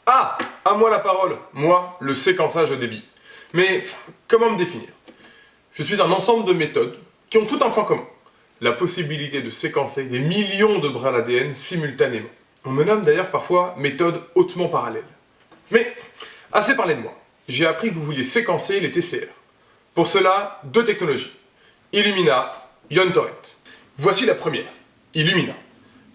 Ah! À moi la parole, moi, le séquençage de débit. Mais comment me définir? Je suis un ensemble de méthodes qui ont tout un point commun. La possibilité de séquencer des millions de brins d'ADN simultanément. On me nomme d'ailleurs parfois méthode hautement parallèle. Mais, assez parlé de moi. J'ai appris que vous vouliez séquencer les TCR. Pour cela, deux technologies. Illumina, Ion Torrent. Voici la première, Illumina.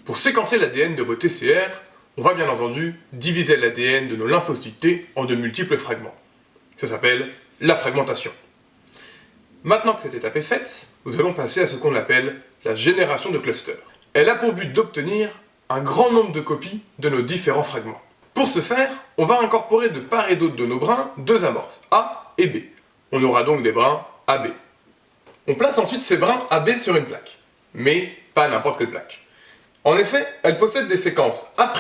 Pour séquencer l'ADN de vos TCR, on va bien entendu diviser l'ADN de nos lymphocytes T en de multiples fragments. Ça s'appelle la fragmentation. Maintenant que cette étape est faite, nous allons passer à ce qu'on appelle la génération de clusters. Elle a pour but d'obtenir un grand nombre de copies de nos différents fragments. Pour ce faire, on va incorporer de part et d'autre de nos brins deux amorces, A et B. On aura donc des brins AB. On place ensuite ces brins AB sur une plaque, mais pas n'importe quelle plaque. En effet, elle possède des séquences A',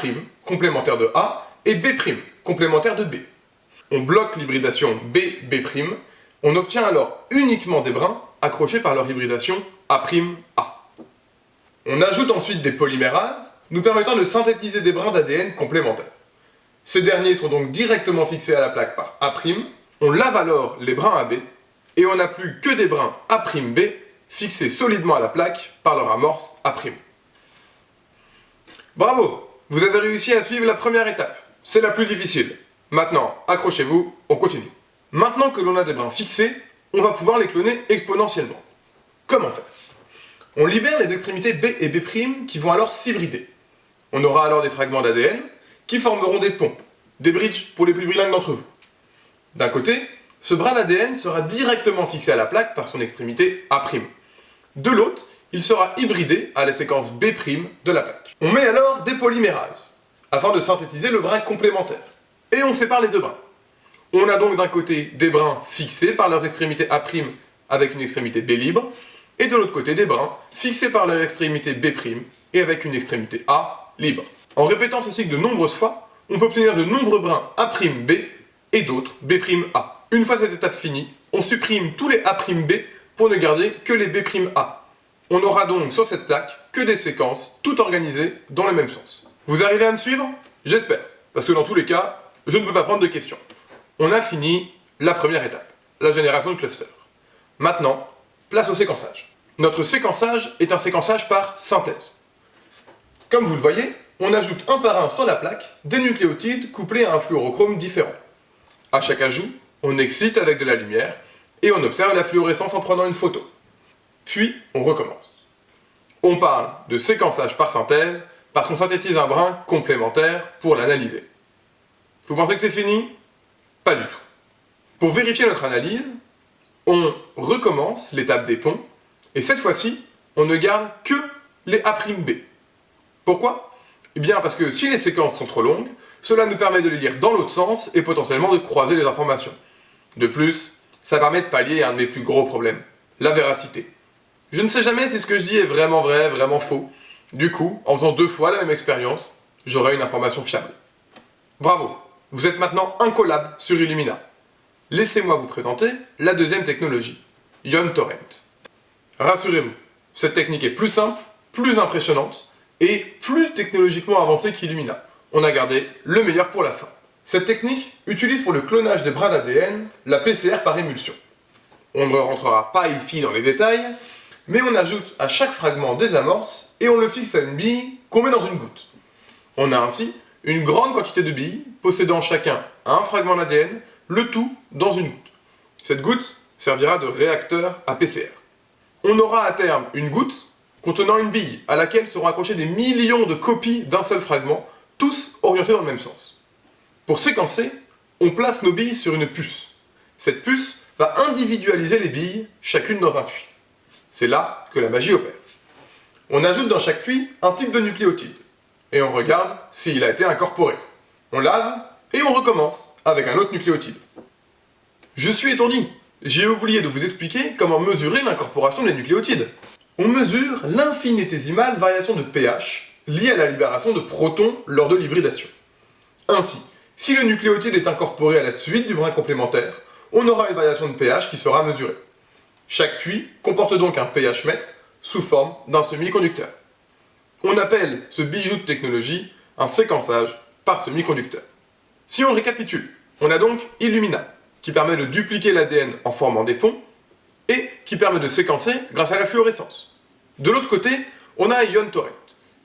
complémentaires de A, et B', complémentaires de B. On bloque l'hybridation B', on obtient alors uniquement des brins accrochés par leur hybridation A', A. On ajoute ensuite des polymérases, nous permettant de synthétiser des brins d'ADN complémentaires. Ces derniers sont donc directement fixés à la plaque par A', on lave alors les brins AB, et on n'a plus que des brins A'B fixés solidement à la plaque par leur amorce A'. Bravo! Vous avez réussi à suivre la première étape. C'est la plus difficile. Maintenant, accrochez-vous, on continue. Maintenant que l'on a des brins fixés, on va pouvoir les cloner exponentiellement. Comment faire? On libère les extrémités B et B' qui vont alors s'hybrider. On aura alors des fragments d'ADN qui formeront des ponts, des bridges pour les plus brillants d'entre vous. D'un côté, ce brin d'ADN sera directement fixé à la plaque par son extrémité A'. De l'autre, il sera hybridé à la séquence B' de la plaque. On met alors des polymérases, afin de synthétiser le brin complémentaire. Et on sépare les deux brins. On a donc d'un côté des brins fixés par leurs extrémités A' avec une extrémité B libre, et de l'autre côté des brins fixés par leur extrémité B' et avec une extrémité A libre. En répétant ce cycle de nombreuses fois, on peut obtenir de nombreux brins A'B et d'autres B'A. Une fois cette étape finie, on supprime tous les A'B pour ne garder que les B'A. On n'aura donc sur cette plaque que des séquences toutes organisées dans le même sens. Vous arrivez à me suivre? J'espère, parce que dans tous les cas, je ne peux pas prendre de questions. On a fini la première étape, la génération de clusters. Maintenant, place au séquençage. Notre séquençage est un séquençage par synthèse. Comme vous le voyez, on ajoute un par un sur la plaque des nucléotides couplés à un fluorochrome différent. À chaque ajout, on excite avec de la lumière et on observe la fluorescence en prenant une photo. Puis, on recommence. On parle de séquençage par synthèse parce qu'on synthétise un brin complémentaire pour l'analyser. Vous pensez que c'est fini? Pas du tout. Pour vérifier notre analyse, on recommence l'étape des ponts, et cette fois-ci, on ne garde que les A'B. Pourquoi? Eh bien parce que si les séquences sont trop longues, cela nous permet de les lire dans l'autre sens et potentiellement de croiser les informations. De plus, ça permet de pallier un de mes plus gros problèmes, la véracité. Je ne sais jamais si ce que je dis est vraiment vrai, vraiment faux. Du coup, en faisant deux fois la même expérience, j'aurai une information fiable. Bravo, vous êtes maintenant incollable sur Illumina. Laissez-moi vous présenter la deuxième technologie, Ion Torrent. Rassurez-vous, cette technique est plus simple, plus impressionnante et plus technologiquement avancée qu'Illumina. On a gardé le meilleur pour la fin. Cette technique utilise pour le clonage des brins d'ADN la PCR par émulsion. On ne rentrera pas ici dans les détails, mais on ajoute à chaque fragment des amorces et on le fixe à une bille qu'on met dans une goutte. On a ainsi une grande quantité de billes possédant chacun un fragment d'ADN, le tout dans une goutte. Cette goutte servira de réacteur à PCR. On aura à terme une goutte contenant une bille à laquelle seront accrochées des millions de copies d'un seul fragment, tous orientés dans le même sens. Pour séquencer, on place nos billes sur une puce. Cette puce va individualiser les billes, chacune dans un puits. C'est là que la magie opère. On ajoute dans chaque puits un type de nucléotide, et on regarde s'il a été incorporé. On lave, et on recommence avec un autre nucléotide. Je suis étourdi, j'ai oublié de vous expliquer comment mesurer l'incorporation des nucléotides. On mesure l'infinitésimale variation de pH liée à la libération de protons lors de l'hybridation. Ainsi, si le nucléotide est incorporé à la suite du brin complémentaire, on aura une variation de pH qui sera mesurée. Chaque puits comporte donc un pH mètre sous forme d'un semi-conducteur. On appelle ce bijou de technologie un séquençage par semi-conducteur. Si on récapitule, on a donc Illumina, qui permet de dupliquer l'ADN en formant des ponts, et qui permet de séquencer grâce à la fluorescence. De l'autre côté, on a Ion Torrent,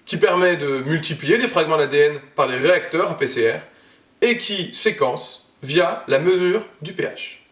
qui permet de multiplier les fragments d'ADN par les réacteurs à PCR, et qui séquence via la mesure du pH.